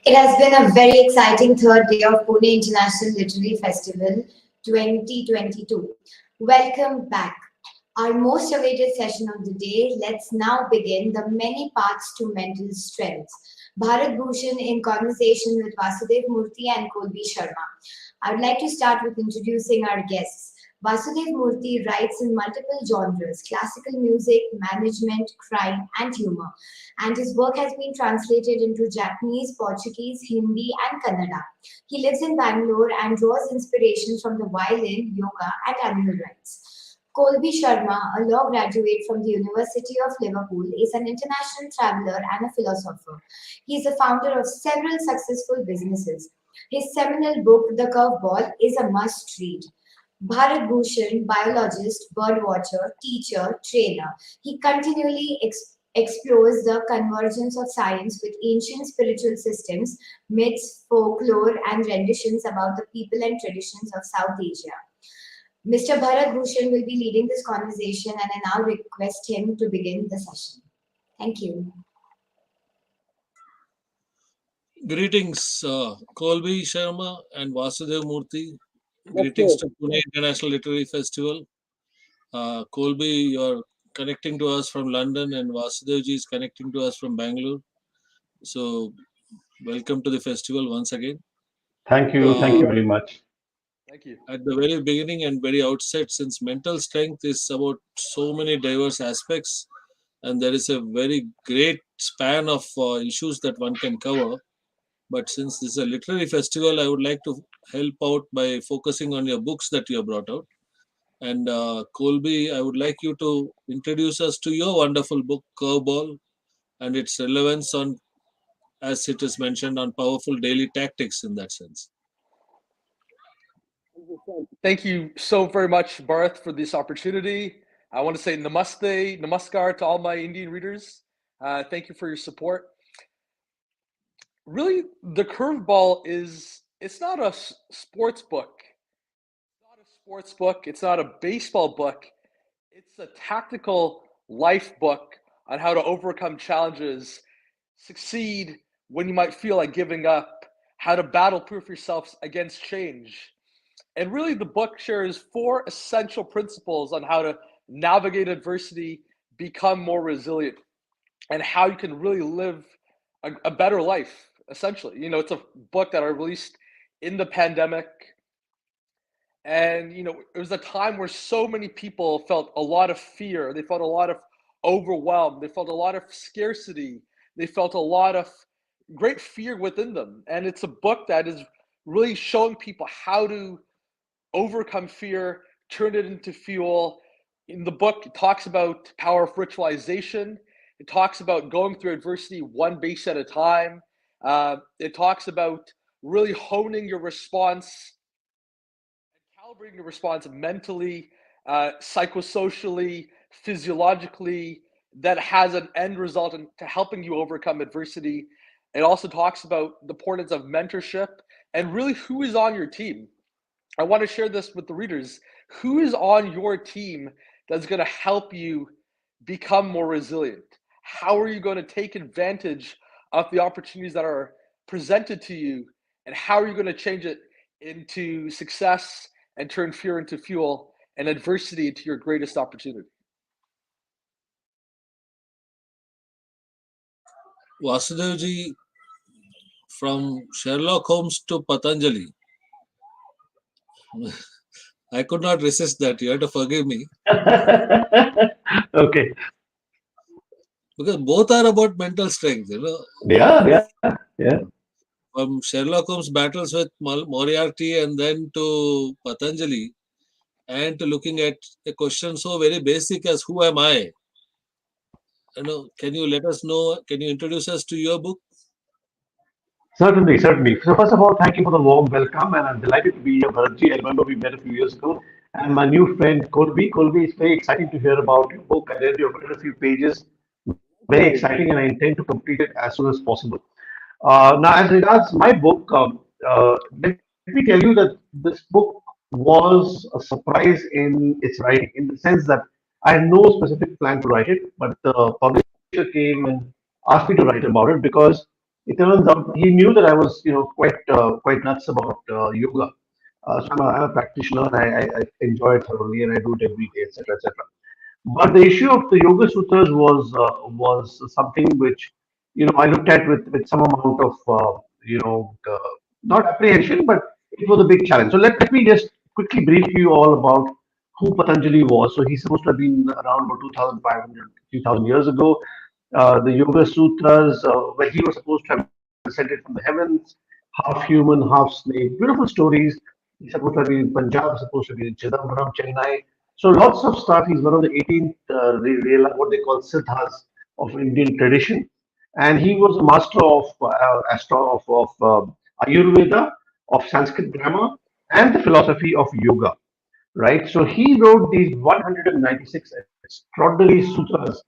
It has been a very exciting third day of Pune International Literary Festival 2022. Welcome back. Our most awaited session of the day. Let's now begin the many paths to mental strength. Bharat Bhushan in conversation with Vasudev Murthy and Colby Sharma. I would like to start with introducing our guests. Vasudev Murthy writes in multiple genres classical music, management, crime, and humor. And his work has been translated into Japanese, Portuguese, Hindi, and Kannada. He lives in Bangalore and draws inspiration from the violin, yoga, and animal rights. Colby Sharma, a law graduate from the University of Liverpool, is an international traveler and a philosopher. He is the founder of several successful businesses. His seminal book, The Curveball, is a must read. Bharat Bhushan, biologist, birdwatcher, teacher, trainer. He continually explores the convergence of science with ancient spiritual systems, myths, folklore, and renditions about the people and traditions of South Asia. Mr. Bharat Bhushan will be leading this conversation, and I now request him to begin the session. Thank you. Greetings, Colby Sharma and Vasudev Murthy. Greetings to Pune International Literary Festival. Colby, you're connecting to us from London, and Vasudevji is connecting to us from Bangalore. So, welcome to the festival once again. Thank you. Thank you very much. Thank you. At the very beginning and very outset, since mental strength is about so many diverse aspects, and there is a very great span of issues that one can cover. But since this is a literary festival, I would like to help out by focusing on your books that you have brought out. And Colby, I would like you to introduce us to your wonderful book, Curveball, and its relevance on, as it is mentioned, on powerful daily tactics in that sense. Thank you so very much, Bharat, for this opportunity. I want to say namaste, namaskar to all my Indian readers. Thank you for your support. Really, the Curveball it's not a sports book. It's not a sports book. It's not a baseball book. It's a tactical life book on how to overcome challenges, succeed when you might feel like giving up, how to battle-proof yourselves against change. And really, the book shares 4 essential principles on how to navigate adversity, become more resilient, and how you can really live a better life, essentially. You know, it's a book that I released in the pandemic. And, you know, it was a time where so many people felt a lot of fear. They felt a lot of overwhelm. They felt a lot of scarcity. They felt a lot of great fear within them. And it's a book that is really showing people how to overcome fear, turn it into fuel. In the book, it talks about the power of ritualization. It talks about going through adversity one base at a time. It talks about really honing your response and calibrating your response mentally, psychosocially, physiologically, that has an end result into helping you overcome adversity. It also talks about the importance of mentorship and really who is on your team. I want to share this with the readers. Who is on your team that's going to help you become more resilient? How are you going to take advantage of the opportunities that are presented to you? And how are you going to change it into success and turn fear into fuel and adversity into your greatest opportunity? Vasudevji, from Sherlock Holmes to Patanjali. I could not resist that. You have to forgive me. Okay. Because both are about mental strength, you know. Yeah. From Sherlock Holmes' battles with Moriarty and then to Patanjali, and to looking at a question so very basic as who am I? You know, can you let us know, can you introduce us to your book? Certainly. So first of all, thank you for the warm welcome, and I'm delighted to be here, Bharatji. I remember we met a few years ago, and my new friend Colby. Colby, it's very exciting to hear about your book. I read a few pages. Very exciting, and I intend to complete it as soon as possible. Now, as regards my book, let me tell you that this book was a surprise in its writing, in the sense that I had no specific plan to write it, but the publisher came and asked me to write about it because It turns out he knew that I was, quite nuts about yoga. I'm a practitioner and I enjoy it thoroughly and I do it every day, etc., etc. But the issue of the Yoga Sutras was something which I looked at with some amount of not apprehension, but it was a big challenge. So let me just quickly brief you all about who Patanjali was. So he's supposed to have been around about 2,500, 3,000 years ago. The Yoga Sutras, when he was supposed to have descended from the heavens, half human, half snake. Beautiful stories. He's supposed to have been in Punjab, supposed to be in Chidambaram, Chennai. So lots of stuff. He's one of the 18th, what they call siddhas of Indian tradition, and he was a master of Ayurveda, of Sanskrit grammar, and the philosophy of yoga. Right. So he wrote these 196 extraordinary sutras,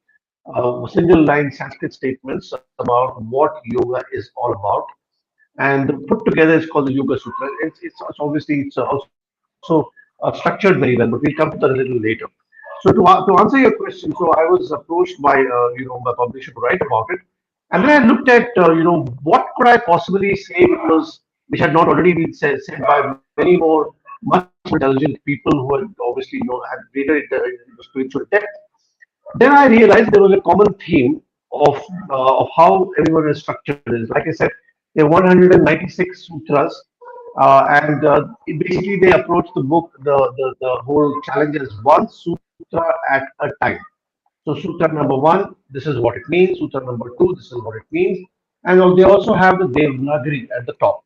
single line Sanskrit statements about what yoga is all about, and put together is called the Yoga Sutra. It's obviously it's also structured very well, but we'll come to that a little later. So to answer your question, so I was approached by my publisher to write about it, and then I looked at what could I possibly say which had not already been said by many more much more intelligent people who had obviously had greater spiritual depth. Then I realized there was a common theme of how everyone is structured. Is like I said, there are 196 sutras, basically they approach the book, the whole challenge as one sutra at a time. So sutra number one, this is what it means. Sutra number two, this is what it means, and they also have the Devanagari at the top,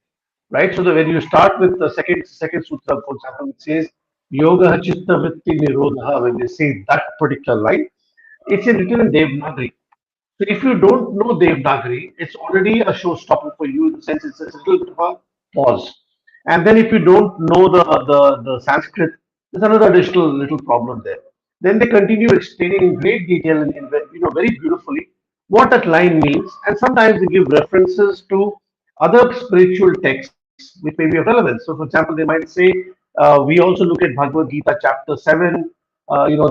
right? So when you start with the second sutra, for example, it says Yoga Chitta Vritti Nirodha. When they say that particular line, it's written in Devanagari. So if you don't know Devanagari, it's already a showstopper for you in the sense it's a little bit of a pause. And then if you don't know the Sanskrit, there's another additional little problem there. Then they continue explaining in great detail and very beautifully what that line means, and sometimes they give references to other spiritual texts which may be of relevance. So, for example, they might say, we also look at Bhagavad Gita chapter 7,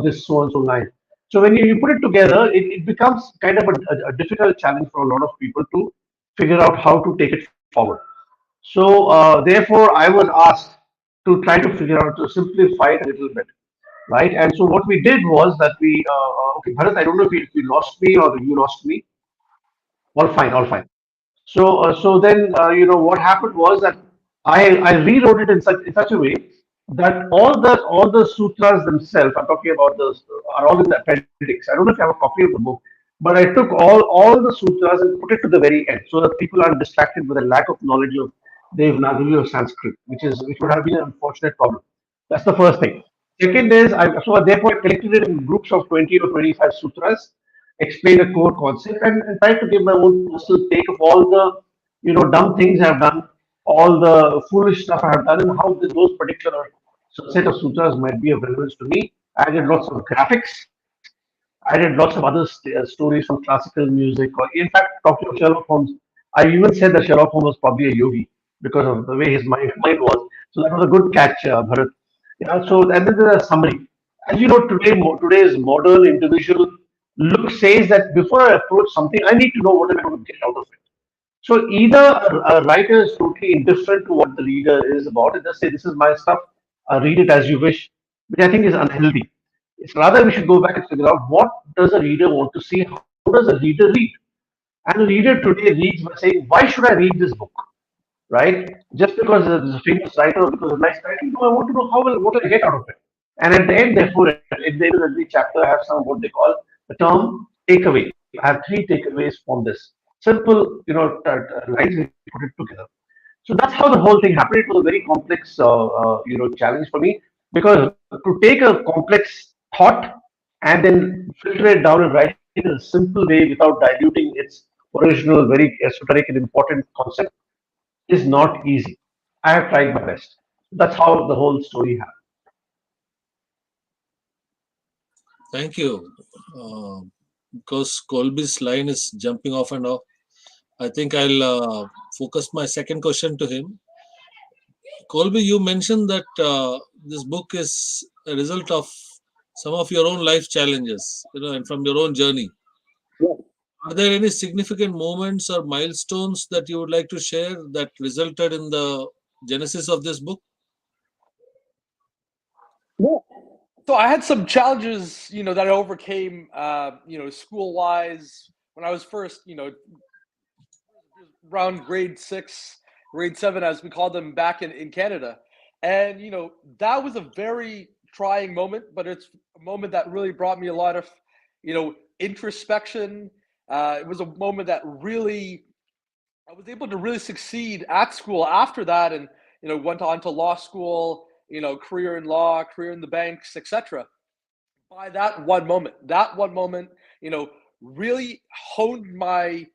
this so and so line. So when you put it together, it becomes kind of a difficult challenge for a lot of people to figure out how to take it forward. So therefore, I was asked to try to figure out to simplify it a little bit, right? And so what we did was that okay, Bharat, I don't know if you lost me or you lost me. All fine, all fine. So then what happened was that I rewrote it in such a way that all the sutras themselves I'm talking about those are all in the appendix. I don't know if you have a copy of the book, but I took all the sutras and put it to the very end so that people aren't distracted with a lack of knowledge of Devanagari or Sanskrit, which would have been an unfortunate problem. That's the first thing. Second is so therefore I collected it in groups of 20 or 25 sutras, explain a core concept, and try to give my own personal take of all the dumb things I've done, all the foolish stuff I have done, and how those particular set of sutras might be of relevance to me. I did lots of graphics. I did lots of other stories from classical music, or in fact, talking of Sherlock Holmes, I even said that Sherlock Holmes was probably a yogi because of the way his mind was. So that was a good catch, Bharat. Yeah. So and then there's a summary. As you know, today's modern individual look says that before I approach something, I need to know what am I going to get out of it. So either a writer is totally indifferent to what the reader is about and just say, "This is my stuff. Read it as you wish," which I think is unhealthy. It's rather we should go back and figure out what does a reader want to see. How does a reader read? And a reader today reads by saying, "Why should I read this book?" Right? Just because there's a famous writer or because of a nice title. No, I want to know what will I get out of it. And at the end, therefore, at the end of every chapter, I have some what they call the term takeaway. I have three takeaways from this. Simple, lines we put it together. So that's how the whole thing happened. It was a very complex, challenge for me because to take a complex thought and then filter it down and write it in a simple way without diluting its original, very esoteric and important concept is not easy. I have tried my best. That's how the whole story happened. Thank you. Because Colby's line is jumping off and off, I think I'll focus my second question to him. Colby, you mentioned that this book is a result of some of your own life challenges, and from your own journey. Yeah. Are there any significant moments or milestones that you would like to share that resulted in the genesis of this book? So I had some challenges, that I overcame, school wise when I was first, around grade 6, grade 7, as we call them back in Canada. And, that was a very trying moment, but it's a moment that really brought me a lot of, introspection. It was a moment that really, I was able to really succeed at school after that, and, went on to law school, career in law, career in the banks, etc. By that one moment, you know, really honed my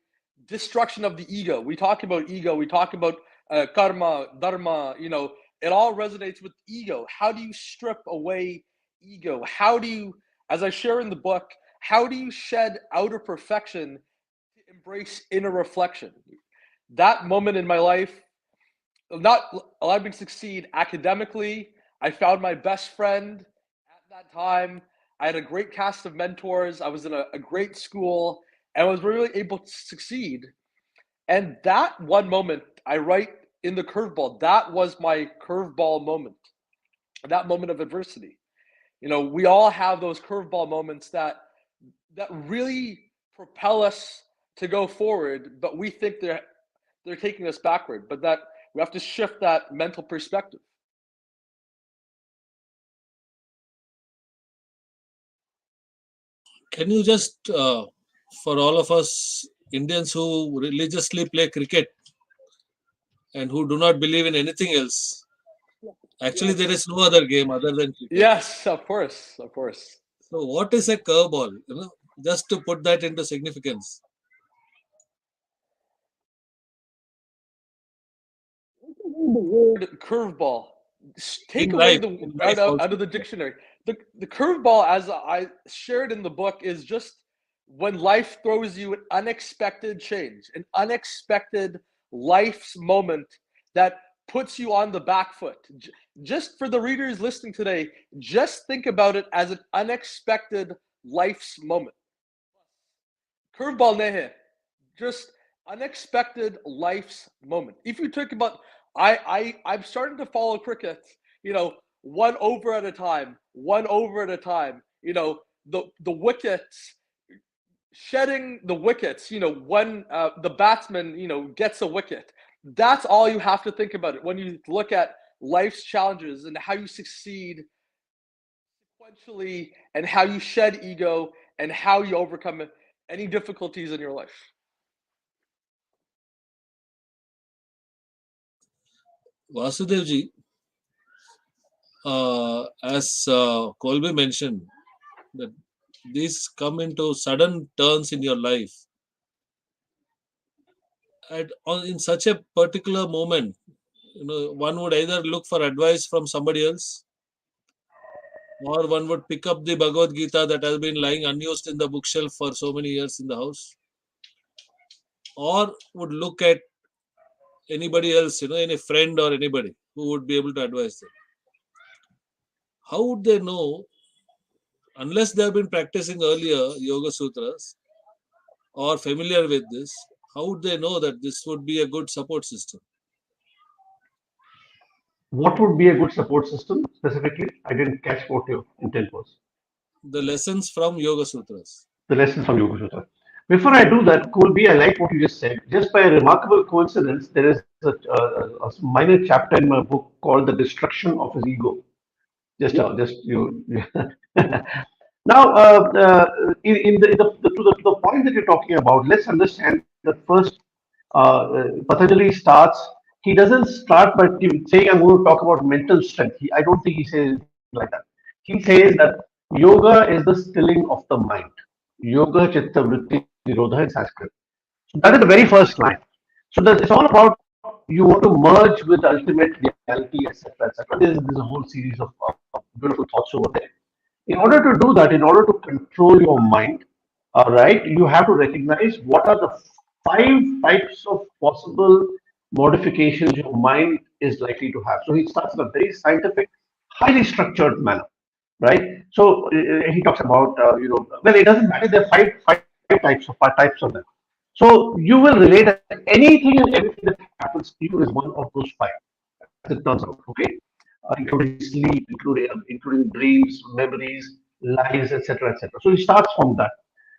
destruction of the ego. We talk about ego, we talk about karma, dharma, it all resonates with ego. How do you strip away ego? How do you, as I share in the book, how do you shed outer perfection to embrace inner reflection? That moment in my life not allowed me to succeed academically. I found my best friend at that time. I had a great cast of mentors. I was in a great school and was really able to succeed. And that one moment, I write in the curveball, that was my curveball moment, that moment of adversity. We all have those curveball moments that really propel us to go forward, but we think they're taking us backward. But that we have to shift that mental perspective. Can you just, for all of us Indians who religiously play cricket and who do not believe in anything else, actually there is no other game other than cricket. Yes, of course, of course. So, what is a curveball? Just to put that into significance. The word curveball. In Take away life, the in out life of, also. out of the dictionary. The curveball, as I shared in the book, is just when life throws you an unexpected change, an unexpected life's moment that puts you on the back foot. Just for the readers listening today, just think about it as an unexpected life's moment. Curveball nehe, just unexpected life's moment. If you talk about, I'm starting to follow cricket, one over at a time, one over at a time. The wickets, shedding the wickets. When the batsman, gets a wicket. That's all you have to think about it when you look at life's challenges and how you succeed sequentially, and how you shed ego, and how you overcome any difficulties in your life. Vasudevji, as Colby mentioned, that these come into sudden turns in your life. In such a particular moment, one would either look for advice from somebody else, or one would pick up the Bhagavad Gita that has been lying unused in the bookshelf for so many years in the house, or would look at anybody else, any friend or anybody who would be able to advise them. How would they know, unless they have been practicing earlier Yogasutras or familiar with this, how would they know that this would be a good support system? What would be a good support system specifically? I didn't catch what your intent was. The lessons from Yogasutras. The lessons from Yogasutras. Before I do that, Colby, I like what you just said. Just by a remarkable coincidence, there is a minor chapter in my book called "The Destruction of His Ego." Just you. Now, to the point that you're talking about, let's understand that first, Patanjali starts. He doesn't start by saying, "I'm going to talk about mental strength." I don't think he says anything like that. He says that yoga is the stilling of the mind. Yoga chitta vritti nirodha in Sanskrit. So that is the very first line. So that it's all about you want to merge with the ultimate reality, etc., etc. There's a whole series of beautiful thoughts over there. In order to do that, in order to control your mind, all right, you have to recognize what are the five types of possible modifications your mind is likely to have. So he starts in a very scientific, highly structured manner, right? So he talks about well, it doesn't matter. There are five types five types of them. So you will relate that anything and everything that happens to you is one of those five, as it turns out. Okay, including sleep, including dreams, memories, lies, etc., etc. So he starts from that.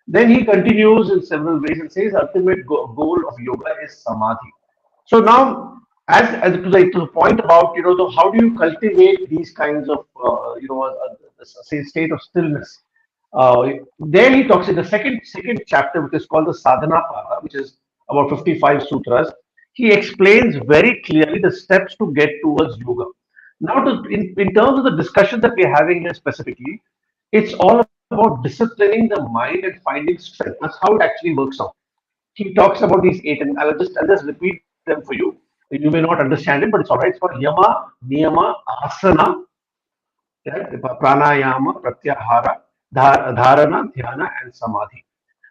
Then he continues in several ways and says ultimate goal of yoga is samadhi. So now, as to the point about how do you cultivate these kinds of say state of stillness. There he talks in the second chapter, which is called the Sadhana Pada, which is about 55 sutras. He explains very clearly the steps to get towards yoga. Now, in terms of the discussion that we're having here specifically, it's all about disciplining the mind and finding strength. That's how it actually works out. He talks about these eight, and I'll just repeat them for you. You may not understand it, but it's all right. It's called Yama, Niyama, Asana, yeah, Pranayama, Pratyahara, Dharana, Dhyana, and Samadhi.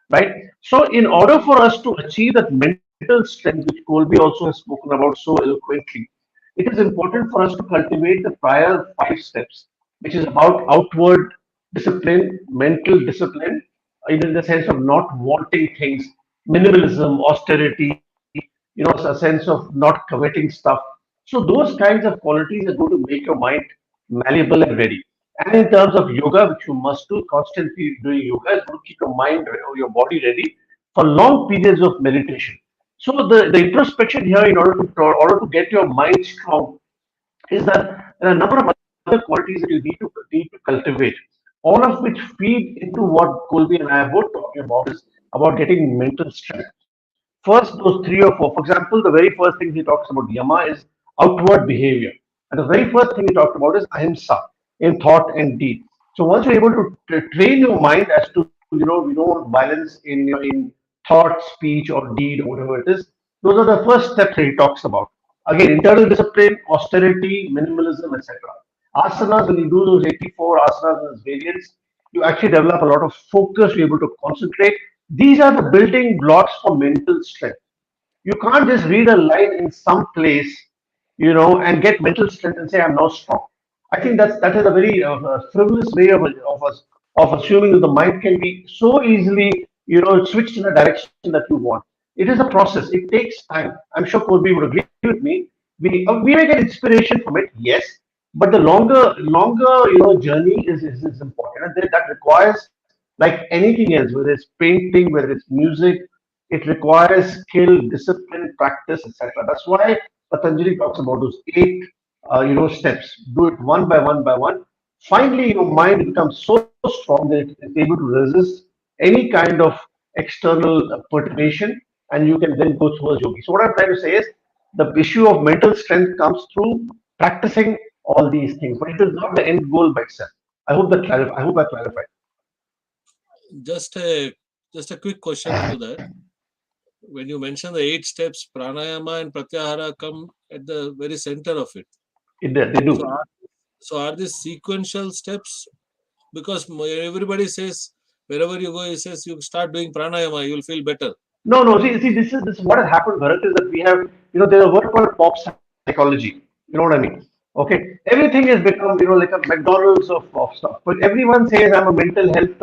Right? So, in order for us to achieve that mental strength, which Colby also has spoken about so eloquently, it is important for us to cultivate the prior five steps, which is about outward discipline, mental discipline, in the sense of not wanting things, minimalism, austerity, a sense of not coveting stuff. So those kinds of qualities are going to make your mind malleable and ready. And in terms of yoga, which you must do constantly doing yoga, is going to keep your mind or your body ready for long periods of meditation. So the introspection here, in order to get your mind strong, is that there are a number of other qualities that you need to cultivate, all of which feed into what Colby and I are both talking about is about getting mental strength. First, those three or four. For example, the very first thing he talks about Yama is outward behavior, and the very first thing he talked about is ahimsa in thought and deed. So once you're able to train your mind as to we don't want violence in thought, speech, or deed, or whatever it is. Those are the first steps that he talks about. Again, internal discipline, austerity, minimalism, etc. Asanas, when you do those 84 asanas and variants, you actually develop a lot of focus, you're able to concentrate. These are the building blocks for mental strength. You can't just read a line in some place, and get mental strength and say, I'm now strong. I think that is a very frivolous way of assuming that the mind can be so easily, switched in a direction that you want. It is a process. It takes time. I'm sure Colby would agree with me. We may get inspiration from it, yes, but the longer journey is important, and that requires like anything else, whether it's painting, whether it's music, it requires skill, discipline, practice, etc. That's why Patanjali talks about those eight, steps. Do it one by one by one. Finally, your mind becomes so strong that it's able to resist any kind of external perturbation, and you can then go towards yogi. So what I'm trying to say is the issue of mental strength comes through practicing all these things, but it is not the end goal by itself. I hope I clarified. Just a just a quick question to that. When you mention the 8 steps, pranayama and pratyahara come at the very center of it. They do. So are these sequential steps? Because everybody says wherever you go, he says you start doing pranayama, you'll feel better. No. See, this is what has happened, Bharat, is that we have, there's a word called pop psychology. You know what I mean? Okay, everything has become, like a McDonald's of stuff. But everyone says I'm a mental health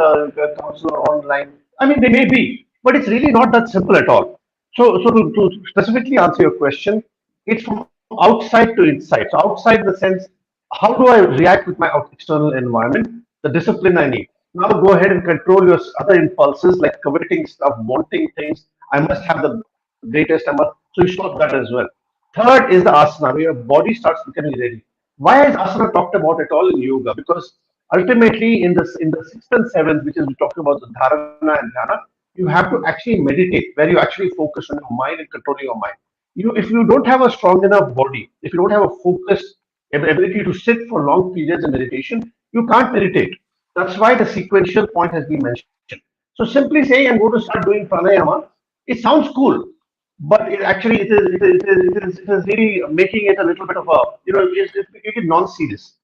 counselor online. I mean, they may be, but it's really not that simple at all. So to specifically answer your question, it's from outside to inside. So outside in the sense, how do I react with my external environment? The discipline I need. Now go ahead and control your other impulses like coveting stuff, wanting things. I must have the greatest. So you stop that as well. Third is the asana, where your body starts becoming ready. Why is asana talked about at all in yoga? Because ultimately, in the sixth and seventh, which is we talk about the dharana and dhyana, you have to actually meditate, where you actually focus on your mind and controlling your mind. If you don't have a strong enough body, if you don't have a focused ability to sit for long periods in meditation, you can't meditate. That's why the sequential point has been mentioned. So simply saying I'm going to start doing pranayama, it sounds cool, but it is really making it a little bit of a it's making it non-serious.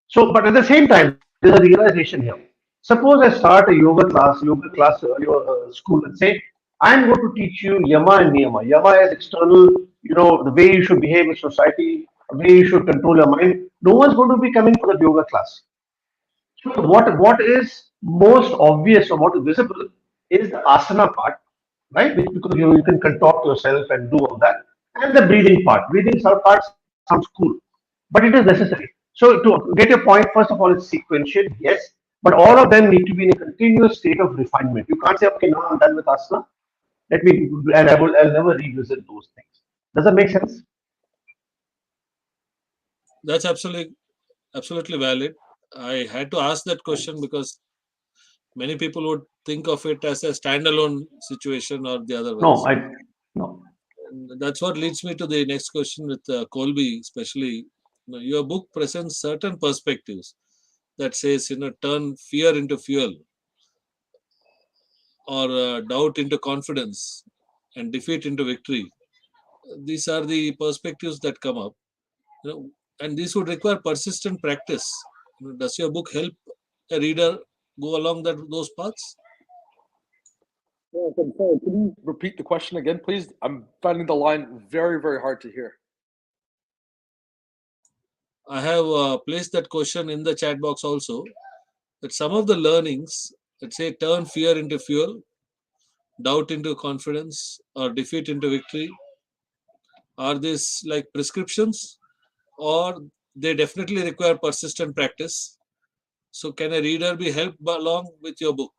So, but at the same time, there's a realization here. Suppose I start a yoga class, your school, and say I'm going to teach you yama and niyama. Yama is external, the way you should behave in society, the way you should control your mind. No one's going to be coming for the yoga class. So what is most obvious or what is visible is the asana part, right? Because you can contort yourself and do all that. And the breathing part. Breathing part sounds cool, but it is necessary. So to get your point, first of all, it's sequential, yes, but all of them need to be in a continuous state of refinement. You can't say, okay, now I'm done with asana. Let me, and I'll never revisit those things. Does that make sense? That's absolutely valid. I had to ask that question because many people would think of it as a standalone situation or the No, otherwise. no. And that's what leads me to the next question with Colby, especially. Your book presents certain perspectives that says, turn fear into fuel, or doubt into confidence, and defeat into victory. These are the perspectives that come up, and these would require persistent practice. Does your book help a reader go along those paths? Yes, I'm sorry. Can you repeat the question again, please? I'm finding the line very, very hard to hear. I have placed that question in the chat box also. That some of the learnings, let's say, turn fear into fuel, doubt into confidence, or defeat into victory, are these like prescriptions, or they definitely require persistent practice? So, can a reader be helped along with your book?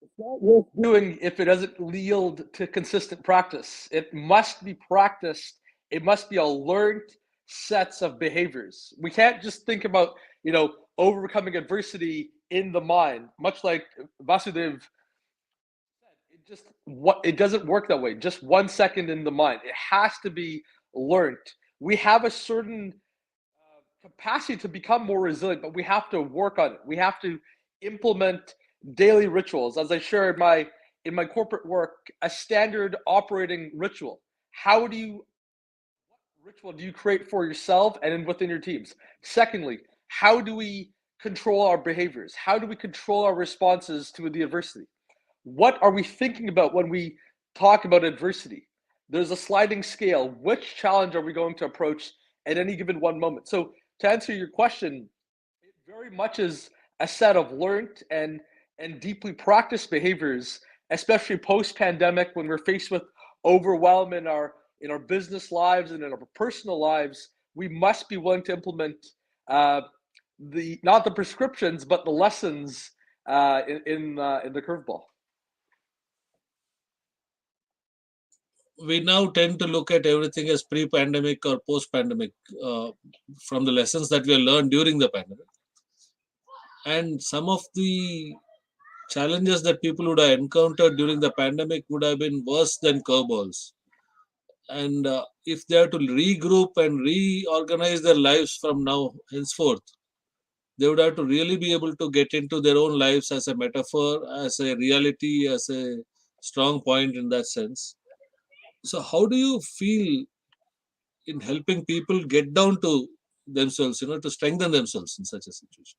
It's not worth doing if it doesn't yield to consistent practice. It must be practiced. It must be a learned sets of behaviors. We can't just think about, overcoming adversity in the mind, much like Vasudev said. It doesn't work that way. Just 1 second in the mind. It has to be learned. We have a certain capacity to become more resilient, but we have to work on it. We have to implement daily rituals. As I shared in my corporate work, a standard operating ritual. What ritual do you create for yourself and within your teams? Secondly, how do we control our behaviors? How do we control our responses to the adversity? What are we thinking about when we talk about adversity? There's a sliding scale. Which challenge are we going to approach at any given one moment? So to answer your question, it very much is a set of learned and deeply practiced behaviors, especially post-pandemic when we're faced with overwhelm in our business lives and in our personal lives. We must be willing to implement not the prescriptions but the lessons in the curveball. We now tend to look at everything as pre-pandemic or post-pandemic, from the lessons that we have learned during the pandemic. And some of the challenges that people would have encountered during the pandemic would have been worse than curveballs. And if they are to regroup and reorganize their lives from now henceforth, they would have to really be able to get into their own lives as a metaphor, as a reality, as a strong point in that sense. So, how do you feel in helping people get down to themselves, to strengthen themselves in such a situation?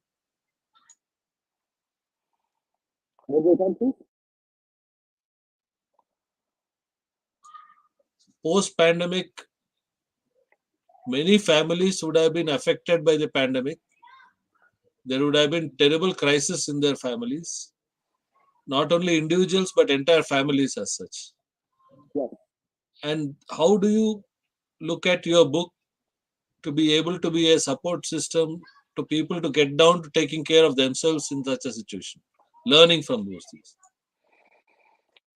Post pandemic, many families would have been affected by the pandemic. There would have been terrible crisis in their families, not only individuals but entire families as such. Yeah. And how do you look at your book to be able to be a support system to people to get down to taking care of themselves in such a situation, learning from those things?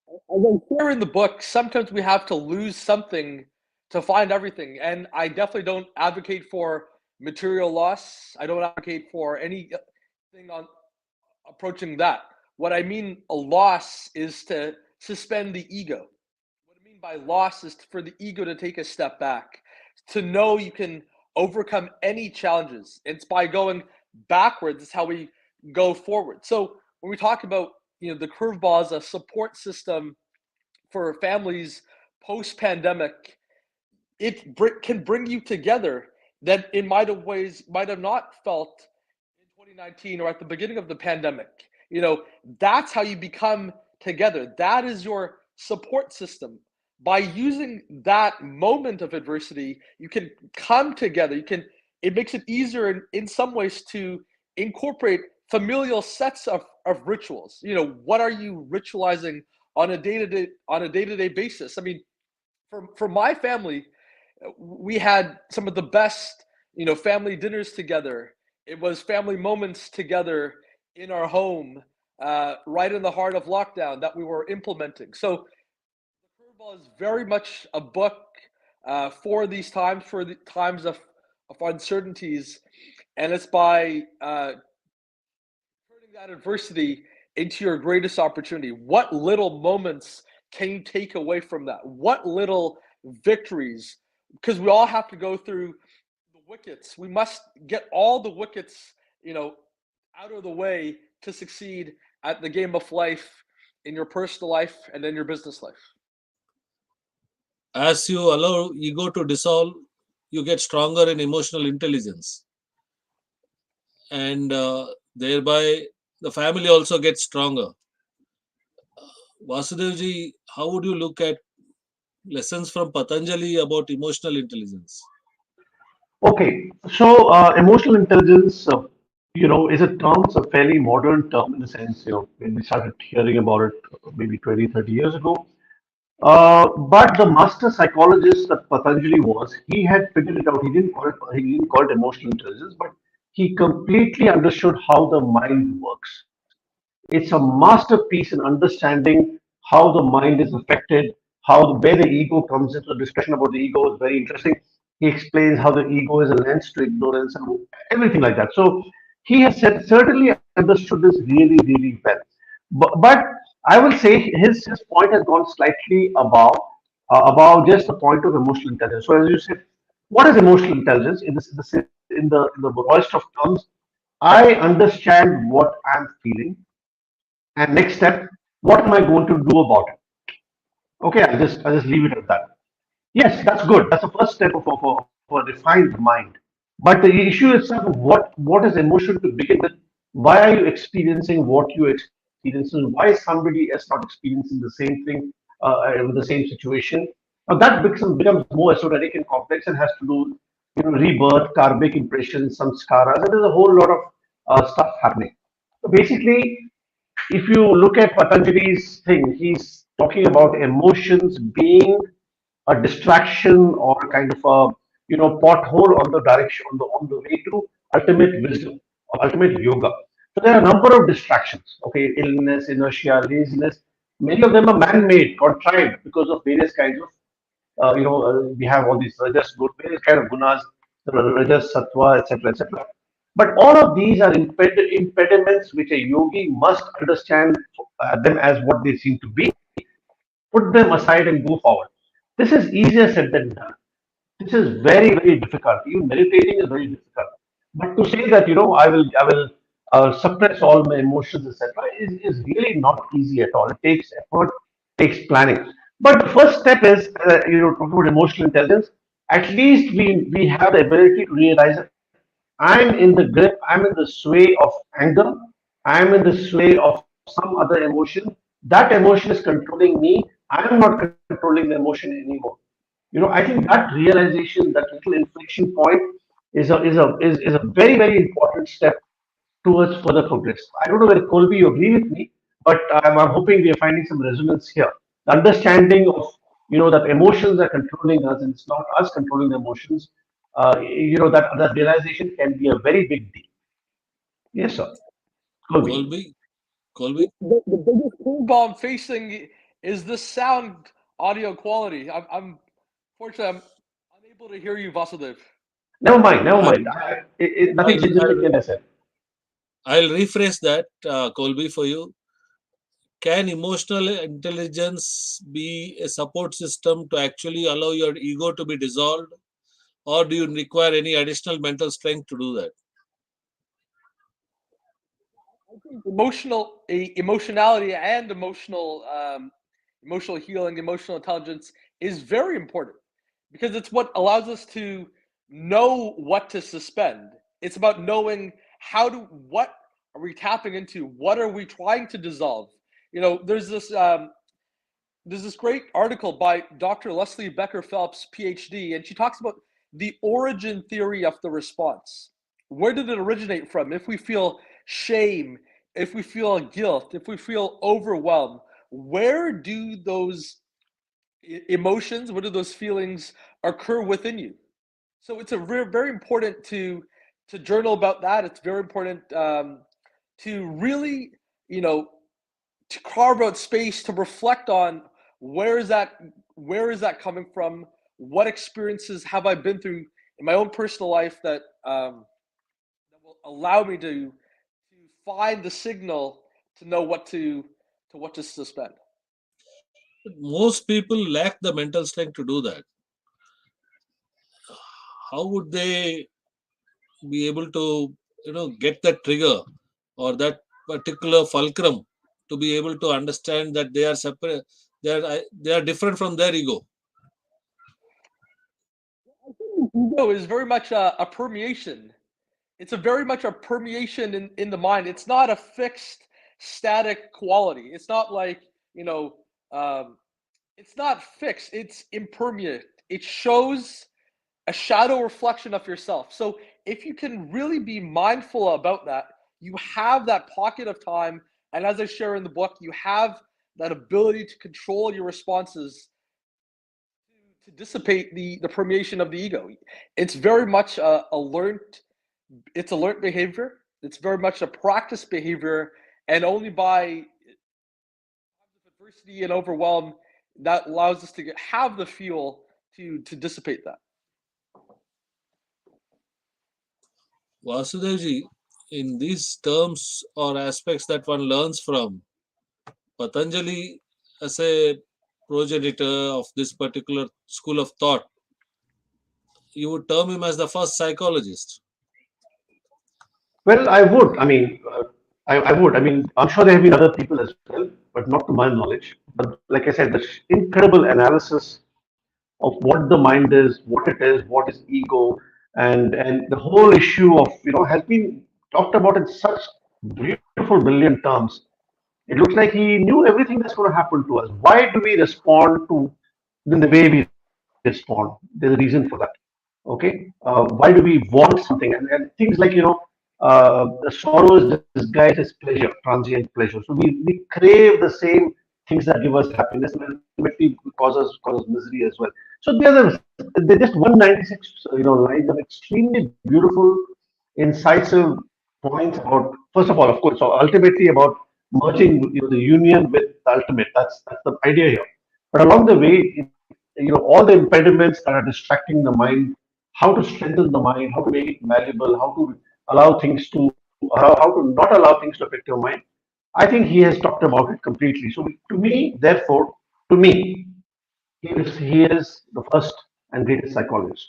As I share in the book, sometimes we have to lose something to find everything. And I definitely don't advocate for material loss. I don't advocate for anything on approaching that. What I mean a loss is to suspend the ego. What I mean by loss is for the ego to take a step back, to know you can overcome any challenges. It's by going backwards is how we go forward. So when we talk about the curveball as a support system for families post-pandemic, can bring you together that in might have not felt in 2019 or at the beginning of the pandemic. That's how you become together. That is your support system. By using that moment of adversity, you can come together. It makes it easier in some ways to incorporate familial sets of rituals. What are you ritualizing on a day-to-day basis? I mean, for my family, we had some of the best, family dinners together. It was family moments together in our home, right in the heart of lockdown that we were implementing. So Curveball is very much a book for these times, for the times of uncertainties, and it's by turning that adversity into your greatest opportunity. What little moments can you take away from that? What little victories? Because we all have to go through the wickets. We must get all the wickets, out of the way to succeed at the game of life, in your personal life and in your business life. As you allow ego to dissolve, you get stronger in emotional intelligence, and thereby the family also gets stronger. Vasudevji, how would you look at lessons from Patanjali about emotional intelligence? Okay, so emotional intelligence, is a term, it's a fairly modern term in the sense, when we started hearing about it maybe 20, 30 years ago. But the master psychologist that Patanjali was, he had figured it out. He didn't call it emotional intelligence, but he completely understood how the mind works. It's a masterpiece in understanding how the mind is affected, where the ego comes into the discussion about the ego is very interesting. He explains how the ego is a lens to ignorance and everything like that. So he has said certainly understood this really, really well. But I will say his point has gone slightly above just the point of emotional intelligence. So as you said, what is emotional intelligence in the rawest of terms? I understand what I'm feeling, and next step, what am I going to do about it? Okay, I'll just leave it at that. Yes, that's good. That's the first step of a refined mind. But the issue itself of what is emotion to begin with? Why are you experiencing what you're experiencing? Why is somebody else not experiencing the same thing with the same situation? Now that becomes more esoteric and complex and has to do, rebirth, karmic impressions, samskaras, and there's a whole lot of stuff happening. So basically, if you look at Patanjali's thing, he's talking about emotions being a distraction or kind of a pothole on the direction on the way to ultimate wisdom or ultimate yoga. So there are a number of distractions. Okay, illness, inertia, laziness. Many of them are man-made, contrived because of various kinds of we have all these various kind of gunas, rajas, sattva, etc., etc. But all of these are impediments which a yogi must understand them as what they seem to be, put them aside and go forward. This is easier said than done. This is very, very difficult. Even meditating is very difficult. But to say that I will suppress all my emotions, etc., is really not easy at all. It takes effort, takes planning. But the first step is, talking about emotional intelligence. At least we have the ability to realize that I'm in the grip, I'm in the sway of anger, I'm in the sway of some other emotion. That emotion is controlling me. I'm not controlling the emotion anymore. I think that realization, that little inflection point, is a very, very important step towards further progress. I don't know whether Colby you agree with me, but I'm hoping we are finding some resonance here. The understanding of that emotions are controlling us, and it's not us controlling the emotions. That realization can be a very big deal. Yes, sir. Colby. Colby, Colby, The biggest curveball I'm facing is the sound audio quality. Fortunately, I'm unable to hear you, Vasudev. Never mind, never I'll mind. Nothing I'll, significant I'll, I said. I'll rephrase that, Colby, for you. Can emotional intelligence be a support system to actually allow your ego to be dissolved, or do you require any additional mental strength to do that? Emotionality and emotional healing, emotional intelligence is very important because it's what allows us to know what to suspend. It's about knowing what are we tapping into, what are we trying to dissolve. There's this great article by Dr. Leslie Becker Phelps, PhD, and she talks about the origin theory of the response. Where did it originate from? If we feel shame, if we feel guilt, if we feel overwhelmed, where do those emotions, what do those feelings occur within you? So it's a very important to journal about that. It's very important to really, you know, to carve out space to reflect on where is that where is that coming from? What experiences have I been through in my own personal life that will allow me to find the signal to know what to suspend. Most people lack the mental strength to do that. How would they be able to, get that trigger or that particular fulcrum to be able to understand that they are separate, they are different from their ego? Ego is very much a permeation. It's a very much a permeation in the mind. It's not a fixed, static quality. It's not like, you know, um, it's not fixed. It's impermeate. It shows a shadow reflection of yourself. So if you can really be mindful about that, you have that pocket of time. And as I share in the book, you have that ability to control your responses to dissipate the permeation of the ego. It's very much a learned behavior. It's very much a practice behavior, and only by adversity and overwhelm that allows us to have the fuel to dissipate that. Vasudevji, in these terms or aspects that one learns from Patanjali as a progenitor of this particular school of thought, you would term him as the first psychologist. Well, I would. I mean, I would. I mean, I'm sure there have been other people as well, but not to my knowledge. But like I said, the incredible analysis of what the mind is, what is ego, and the whole issue of has been talked about in such beautiful, brilliant terms. It looks like he knew everything that's going to happen to us. Why do we respond to in the way we respond? There's a reason for that. Okay, why do we want something and things like the sorrow is disguised as pleasure, transient pleasure. So we crave the same things that give us happiness and ultimately cause us misery as well. So they're just 196 lines of extremely beautiful, incisive points about, first of all, of course, so ultimately about merging the union with the ultimate. That's the idea here. But along the way, all the impediments that are distracting the mind, how to strengthen the mind, how to make it malleable, how to allow things to how to not allow things to affect your mind. I think he has talked about it completely. So to me, therefore, to me, he is the first and greatest psychologist.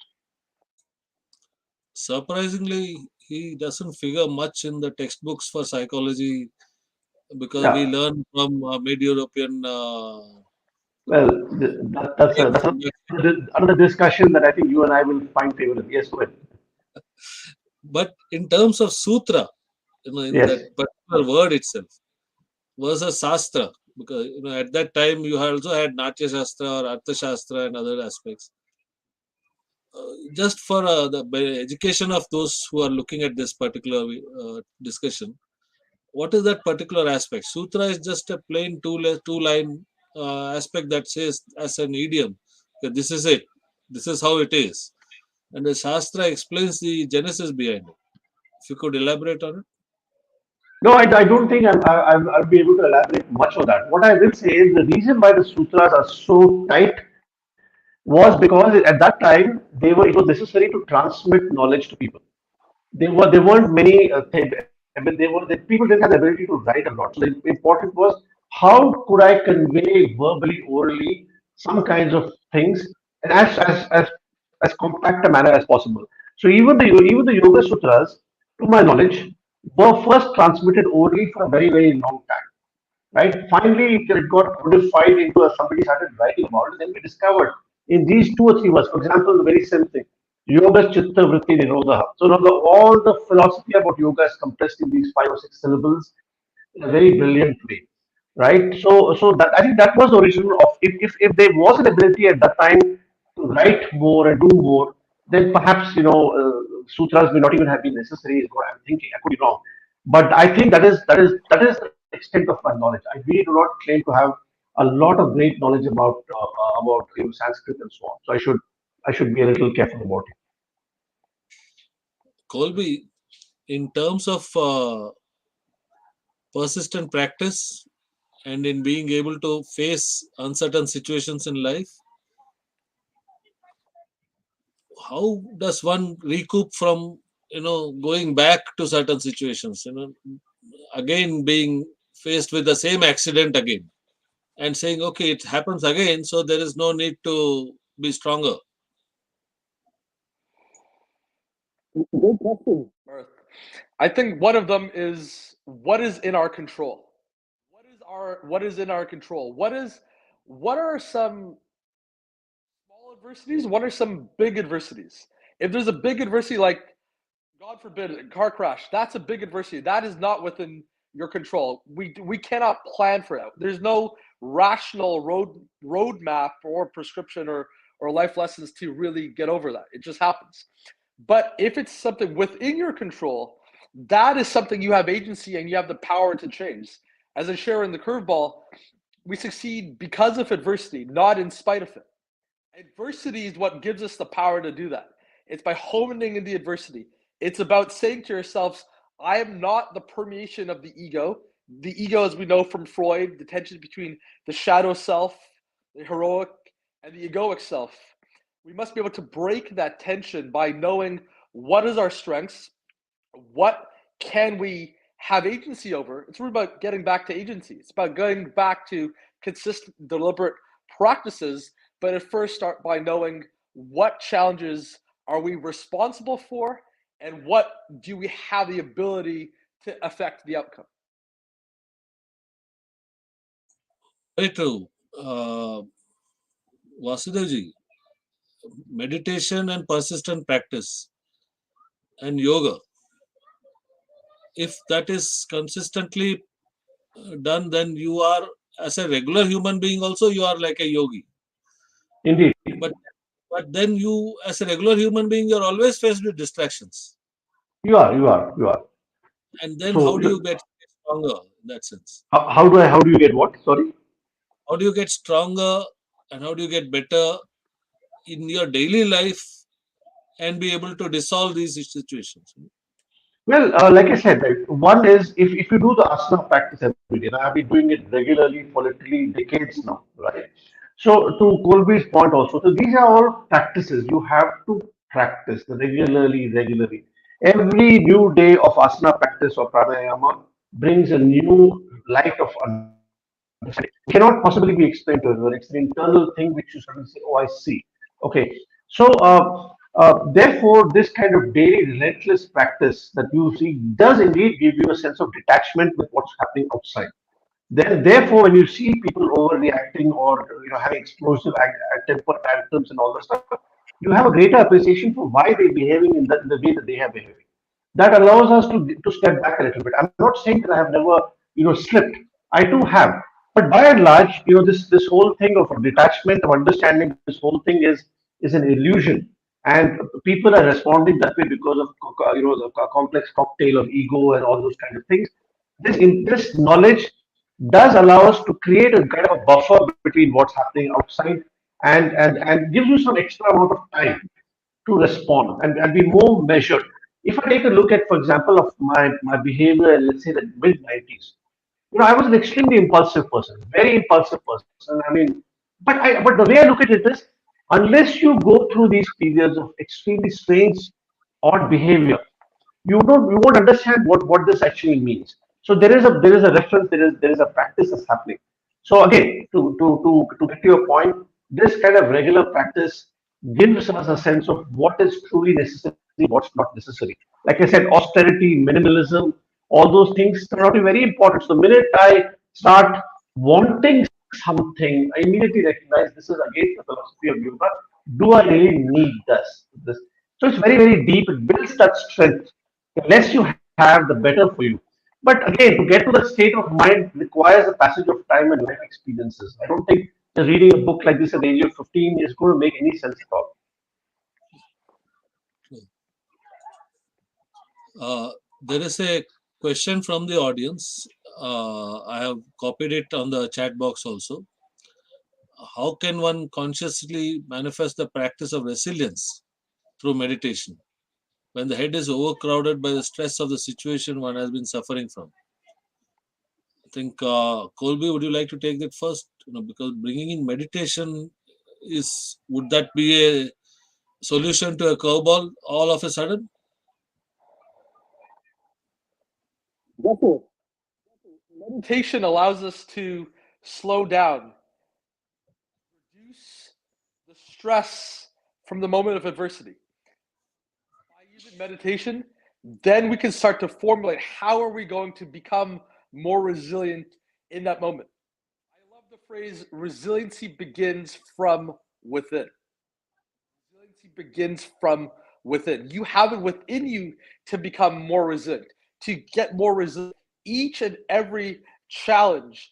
Surprisingly, he doesn't figure much in the textbooks for psychology because we Yeah. learn from mid-European Well, that's another discussion that I think you and I will find favorable. Yes, go ahead. but in terms of sutra, in that Yes. particular word itself versus Shastra, because at that time you also had Natya Shastra or Artha Shastra and other aspects. Just for the education of those who are looking at this particular discussion, what is that particular aspect? Sutra is just a plain two line aspect that says as an idiom, okay, this is it, this is how it is, and the Shastra explains the genesis behind it. If you could elaborate on it. No, I don't think I'll be able to elaborate much on that. What I will say is the reason why the sutras are so tight was because at that time it was necessary to transmit knowledge to people. There weren't many things. I mean, people didn't have the ability to write a lot. So the important was how could I convey verbally, orally, some kinds of things in as compact a manner as possible. So even the Yoga Sutras, to my knowledge, were first transmitted orally for a very very long time. Right? Finally, it got codified into somebody started writing about it. Then we discovered in these two or three words, for example, the very simple thing, yoga chitta vritti nirodha. So now all the philosophy about yoga is compressed in these 5 or 6 syllables in a very brilliant way. Right? So that I think that was the origin of if there was an ability at that time to write more and do more, then perhaps sutras may not even have been necessary is what I'm thinking. I could be wrong. But I think that is the extent of my knowledge. I really do not claim to have a lot of great knowledge about Sanskrit and so on. So I should be a little careful about it. Colby, in terms of persistent practice and in being able to face uncertain situations in life, how does one recoup from going back to certain situations? Again being faced with the same accident again and saying, okay, it happens again, so there is no need to be stronger. Good question, Bharat. I think one of them is what is in our control. What is in our control? What are some small adversities? What are some big adversities? If there's a big adversity like God forbid, a car crash, that's a big adversity. That is not within your control. We cannot plan for it. There's no rational roadmap or prescription or life lessons to really get over that. It just happens. But if it's something within your control, that is something you have agency and you have the power to change. As I share in the curveball, we succeed because of adversity, not in spite of it. Adversity is what gives us the power to do that. It's by honing in the adversity. It's about saying to yourselves, I am not the permeation of the ego. The ego, as we know from Freud, the tension between the shadow self, the heroic, and the egoic self. We must be able to break that tension by knowing what is our strengths, what can we have agency over. It's really about getting back to agency. It's about going back to consistent, deliberate practices, but at first start by knowing what challenges are we responsible for and what do we have the ability to affect the outcome. Very true. uh, Vasudevji, meditation and persistent practice and yoga, if that is consistently done, then you are, as a regular human being also, you are like a yogi. Indeed, But then you, as a regular human being, you're always faced with distractions. you are. And then how So do you get stronger in that sense? how do you get what? Sorry. How do you get stronger and how do you get better in your daily life and be able to dissolve these situations? Well, like I said, right, one is if you do the asana practice every day, and I've been doing it regularly for literally decades now, right? So to Colby's point also, so these are all practices you have to practice regularly. Every new day of asana practice or pranayama brings a new light of understanding. It cannot possibly be explained to everyone. It's an internal thing which you suddenly say, "Oh, I see." Okay, so therefore, this kind of daily relentless practice that you see does indeed give you a sense of detachment with what's happening outside. Then, therefore, when you see people overreacting or having explosive temper tantrums and all that stuff, you have a greater appreciation for why they're behaving in the way that they are behaving. That allows us to step back a little bit. I'm not saying that I have never slipped. I too have, but by and large, this whole thing of detachment of understanding this whole thing is an illusion, and people are responding that way because of the complex cocktail of ego and all those kind of things. This knowledge does allow us to create a kind of a buffer between what's happening outside and gives you some extra amount of time to respond and be more measured. If I take a look at, for example, of my behavior in, let's say, the mid 90s, I was an extremely impulsive person, very impulsive person. I mean, but the way I look at it is, unless you go through these periods of extremely strange, odd behavior, you won't understand what this actually means. So there is a reference, there is a practice that's happening. So again, to get to your point, this kind of regular practice gives us a sense of what is truly necessary, what's not necessary. Like I said, austerity, minimalism, all those things turn out to be very important. So the minute I start wanting something, I immediately recognize this is against the philosophy of yoga. Do I really need this? So it's very, very deep. It builds that strength. The less you have, the better for you. But again, to get to that state of mind requires a passage of time and life experiences. I don't think just reading a book like this at the age of 15 is going to make any sense at all. There is a question from the audience. I have copied it on the chat box also. How can one consciously manifest the practice of resilience through meditation when the head is overcrowded by the stress of the situation one has been suffering from? I think Colby, would you like to take that first? Because bringing in meditation would that be a solution to a curveball all of a sudden? Definitely. Meditation allows us to slow down, reduce the stress from the moment of adversity. By using meditation, then we can start to formulate how are we going to become more resilient in that moment. I love the phrase resiliency begins from within. Resiliency begins from within. You have it within you to become more resilient, to get more resilient. Each and every challenge,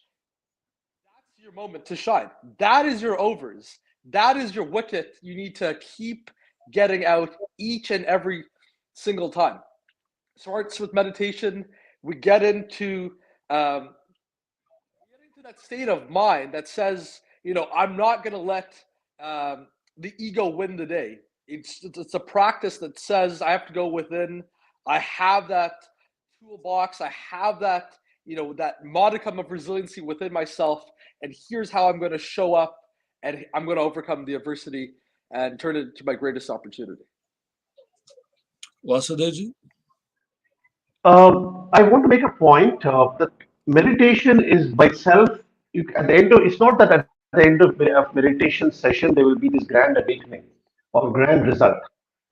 that's your moment to shine. That is your overs. That is your wicket you need to keep getting out each and every single time. Starts with meditation. We get into that state of mind that says, I'm not going to let the ego win the day. It's a practice that says I have to go within. I have that toolbox. I have that, that modicum of resiliency within myself. And here's how I'm going to show up and I'm going to overcome the adversity and turn it into my greatest opportunity. Vasudevji? I want to make a point that meditation is by itself. At the end of, it's not that at the end of meditation session there will be this grand awakening or grand result.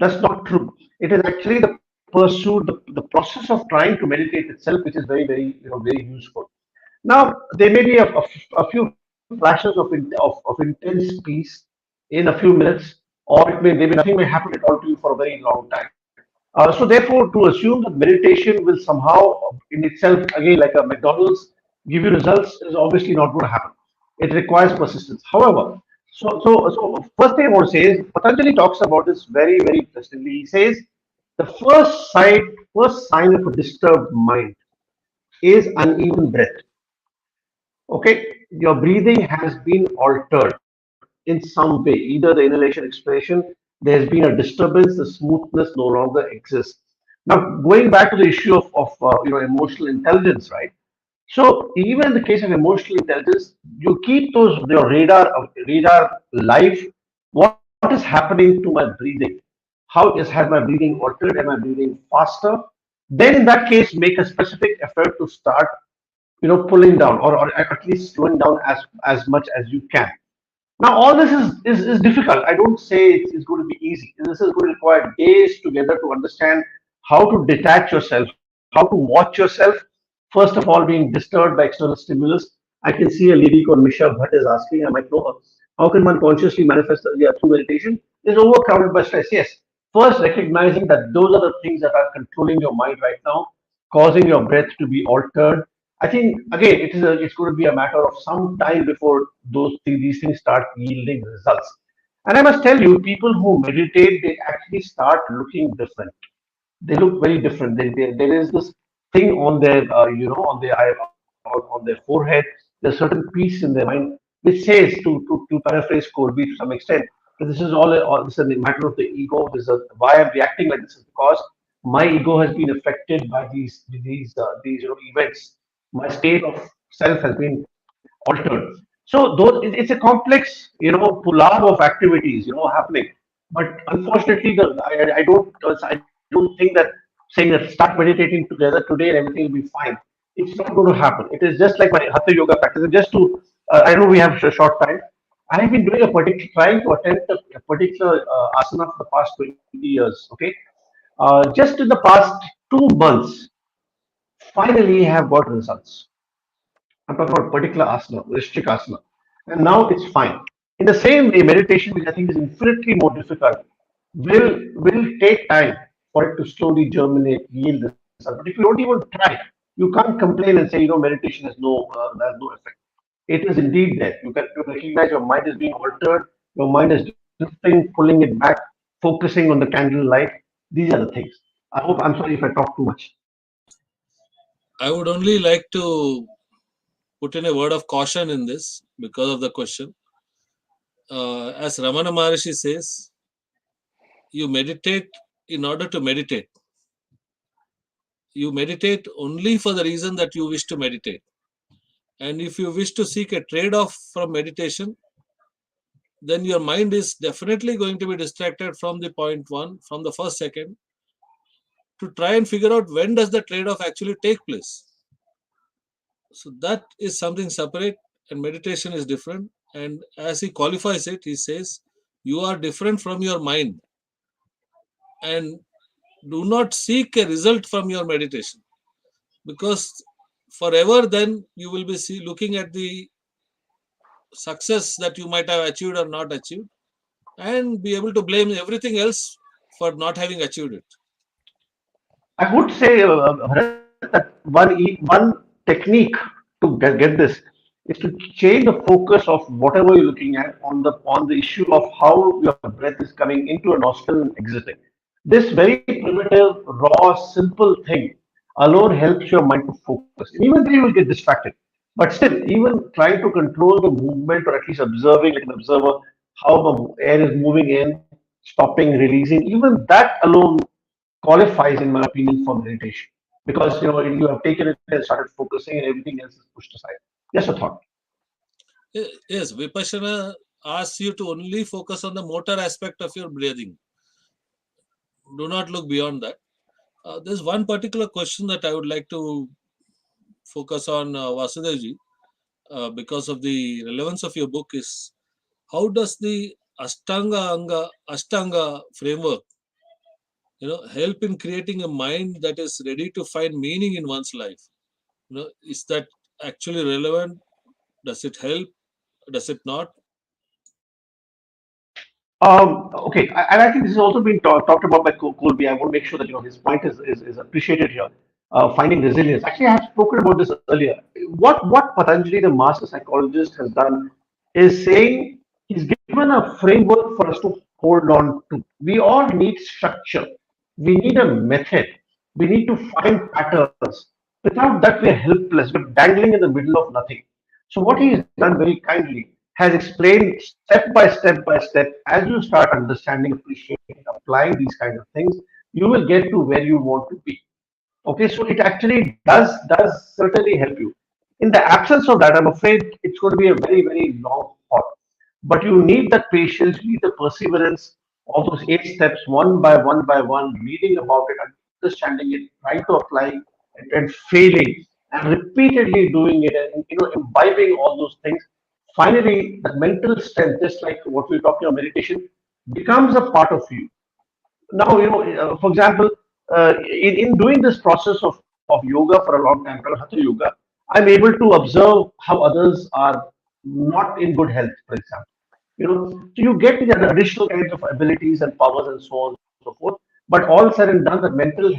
That's not true. It is actually the pursuit, the process of trying to meditate itself, which is very, very, very useful. Now there may be a few flashes of intense peace in a few minutes, or it may maybe nothing may happen at all to you for a very long time. So therefore, to assume that meditation will somehow in itself, again, like a McDonald's, give you results is obviously not going to happen. It requires persistence. However, so first thing I want to say is Patanjali talks about this very, very interestingly. He says the first sign of a disturbed mind is uneven breath. Okay, your breathing has been altered in some way, either the inhalation expiration, there's been a disturbance, the smoothness no longer exists. Now, going back to the issue of emotional intelligence, right? So even in the case of emotional intelligence, you keep those your radar live. What is happening to my breathing? How is has my breathing altered? Am I breathing faster? Then in that case, make a specific effort to start pulling down or at least slowing down as much as you can. Now, all this is difficult. I don't say it's going to be easy. This is going to require days together to understand how to detach yourself, how to watch yourself. First of all, being disturbed by external stimulus. I can see a lady called Misha Bhatt is asking, I might know her. How can one consciously manifest through meditation? Is overcrowded by stress. Yes. First, recognizing that those are the things that are controlling your mind right now, causing your breath to be altered. I think again, it's going to be a matter of some time before these things start yielding results. And I must tell you, people who meditate, they actually start looking different. They look very different. There is this thing on their, on their on their forehead. There's certain peace in their mind, which says, to paraphrase Colby to some extent, that this is a matter of the ego. This is why I'm reacting like this is because my ego has been affected by these events. My state of self has been altered. So those it's a complex, pullab of activities, happening. But unfortunately, I don't think that saying that start meditating together today and everything will be fine. It's not going to happen. It is just like my hatha yoga practice. And just to, I know we have a short time. I have been doing trying to attempt a particular asana for the past 20 years. Okay, just in the past 2 months, finally have got results. I'm talking about particular asana, Vrishchik asana. And now it's fine. In the same way, meditation, which I think is infinitely more difficult, will take time for it to slowly germinate, yield result. But if you don't even try, you can't complain and say, meditation has no effect. It is indeed there. You recognize your mind is being altered, your mind is drifting, pulling it back, focusing on the candle light. These are the things. I'm sorry if I talk too much. I would only like to put in a word of caution in this because of the question. As Ramana Maharishi says, you meditate in order to meditate. You meditate only for the reason that you wish to meditate. And if you wish to seek a trade off from meditation, then your mind is definitely going to be distracted from the point one, from the first second, to try and figure out when does the trade off actually take place. So that is something separate, and meditation is different. And as he qualifies it, he says, you are different from your mind, and do not seek a result from your meditation, because forever then you will be looking at the success that you might have achieved or not achieved, and be able to blame everything else for not having achieved it. I would say, Bharat, that one technique to get this is to change the focus of whatever you're looking at on the issue of how your breath is coming into a nostril and exiting. This very primitive, raw, simple thing alone helps your mind to focus. And even then, you will get distracted. But still, even trying to control the movement, or at least observing like an observer how the air is moving in, stopping, releasing, even that alone qualifies, in my opinion, for meditation, because you have taken it and started focusing, and everything else is pushed aside. Just a thought. Yes, Vipassana asks you to only focus on the motor aspect of your breathing. Do not look beyond that. There's one particular question that I would like to focus on, Vasudevji, because of the relevance of your book, is how does the Ashtanga framework, help in creating a mind that is ready to find meaning in one's life? Is that actually relevant? Does it help? Does it not? Okay, and I think this has also been talked about by Colby. I want to make sure that his point is appreciated here. Finding resilience. Actually, I have spoken about this earlier. What Patanjali, the master psychologist, has done is saying he's given a framework for us to hold on to. We all need structure. We need a method. We need to find patterns. Without that, we're helpless. We're dangling in the middle of nothing. So what he has done very kindly has explained step by step. As you start understanding, appreciating, applying these kind of things, you will get to where you want to be. Okay, so it actually does certainly help you. In the absence of that, I'm afraid it's going to be a very long thought. But you need that patience, you need the perseverance, all those 8 steps, one by one, reading about it, understanding it, trying to apply and failing, and repeatedly doing it, and imbibing all those things. Finally, the mental strength, just like what we're talking about meditation, becomes a part of you. Now, for example, in doing this process of yoga for a long time, hatha yoga, I'm able to observe how others are not in good health, for example. So you get the additional kinds of abilities and powers and so on and so forth. But all said and done, the mental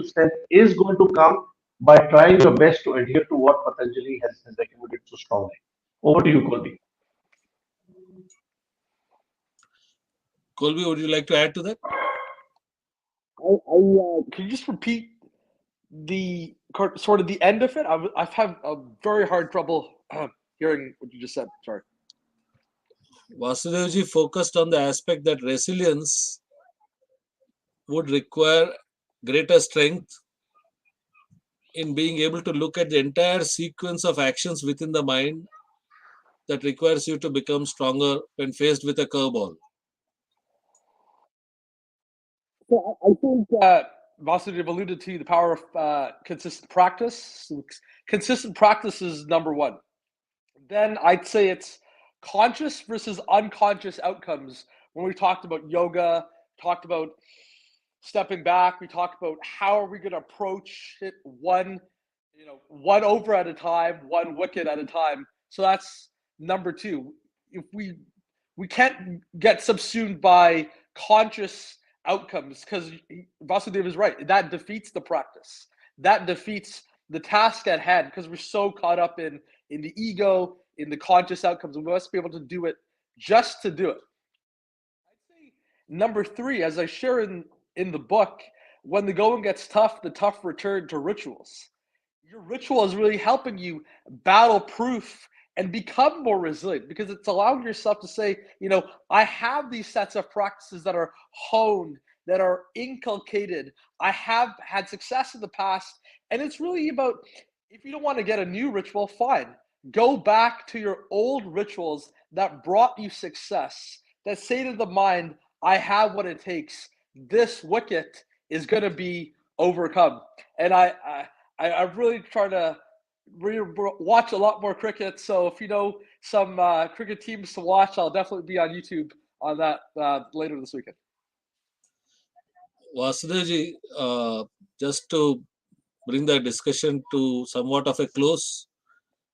strength is going to come by trying your best to adhere to what Patanjali has recommended so strongly. Over to you, Colby. Colby, would you like to add to that? Can you just repeat the sort of the end of it? I've had a very hard trouble hearing what you just said. Sorry. Vasudevji focused on the aspect that resilience would require greater strength in being able to look at the entire sequence of actions within the mind that requires you to become stronger when faced with a curveball. So I think Vasudev alluded to the power of consistent practice. Consistent practice is number one. Then I'd say it's conscious versus unconscious outcomes. When we talked about yoga, talked about stepping back, we talked about how are we going to approach it one over at a time, one wicket at a time. So that's number two. If we can't get subsumed by conscious outcomes, because Vasudev is right. That defeats the practice. That defeats the task at hand, because we're so caught up in the ego, in the conscious outcomes. We must be able to do it just to do it. I'd say number three, as I share in the book, when the going gets tough, the tough return to rituals. your ritual is really helping you battle proof and become more resilient, because it's allowing yourself to say, I have these sets of practices that are honed, that are inculcated. I have had success in the past. And it's really about, if you don't want to get a new ritual, fine. Go back to your old rituals that brought you success, that say to the mind, I have what it takes. This wicket is going to be overcome. And I really try to watch a lot more cricket. So if you know some cricket teams to watch, I'll definitely be on YouTube on that later this weekend. Vasudevji, just to bring the discussion to somewhat of a close,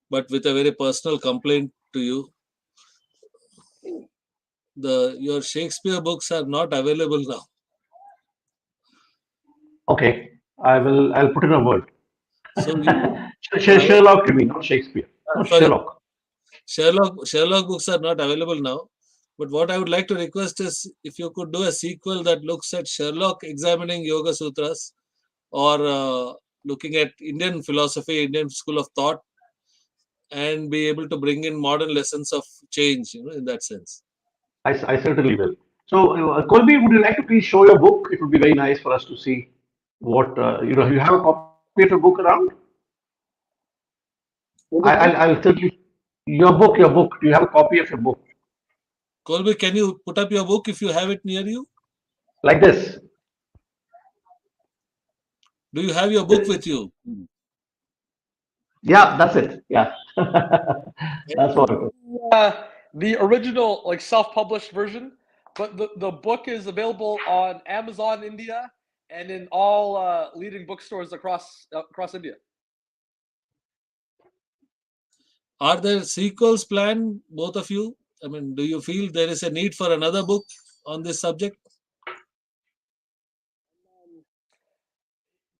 but with a very personal complaint to you. Your Shakespeare books are not available now. Okay, I'll put in a word. So Sherlock, you mean, not Shakespeare, not sorry, Sherlock. Sherlock books are not available now. But what I would like to request is if you could do a sequel that looks at Sherlock examining Yogasutras, or looking at Indian philosophy, Indian school of thought, and be able to bring in modern lessons of change, in that sense. I certainly will. So, Colby, would you like to please show your book? It would be very nice for us to see what You have a copy of your book around? I'll certainly. Your book. Do you have a copy of your book? Colby, can you put up your book if you have it near you? Like this. Do you have your book with you? Yeah, that's it. Yeah, that's what it is. The original, like, self-published version, but the book is available on Amazon India and in all leading bookstores across India. Are there sequels planned, both of you? I mean, do you feel there is a need for another book on this subject?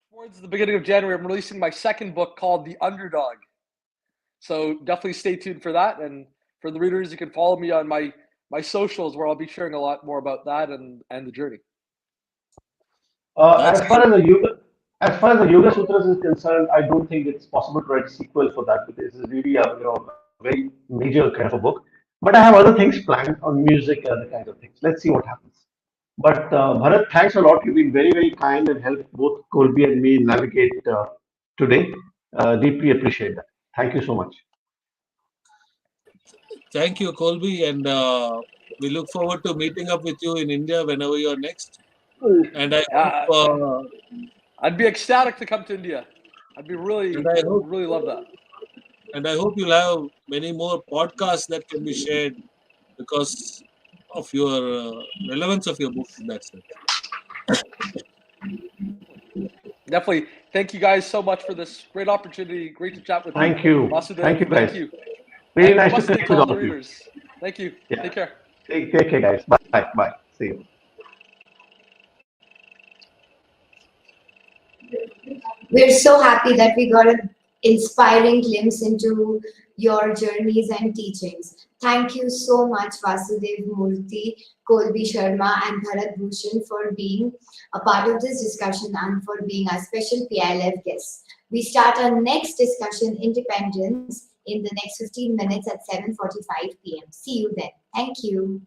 Towards the beginning of January, I'm releasing my second book called The Underdog. So definitely stay tuned for that. And for the readers, you can follow me on my socials, where I'll be sharing a lot more about that and the journey. As far as the Yoga Sutras is concerned, I don't think it's possible to write a sequel for that, because this is really a very major kind of a book. But I have other things planned on music and other kinds of things. Let's see what happens. But Bharat, thanks a lot. You've been very, very kind and helped both Colby and me navigate today. Deeply appreciate that. Thank you so much. Thank you, Colby, and we look forward to meeting up with you in India whenever you are next. And I hope, I'd be ecstatic to come to India. I'd be really love that. And I hope you'll have many more podcasts that can be shared because of your relevance of your book in that sense. Definitely. Thank you guys so much for this great opportunity. Great to chat with you. Thank you. Vasudev, Thank you, guys. Thank you. Very And nice to namaste connect to with all all the of you. readers. Thank you. Yeah. Take care. Take care, guys. Bye. Bye. See you. We're so happy that we got an inspiring glimpse into your journeys and teachings. Thank you so much, Vasudev Murthy, Colby Sharma, and Bharat Bhushan, for being a part of this discussion and for being our special PILF guests. We start our next discussion, Independence, in the next 15 minutes at 7:45 p.m. See you then. Thank you.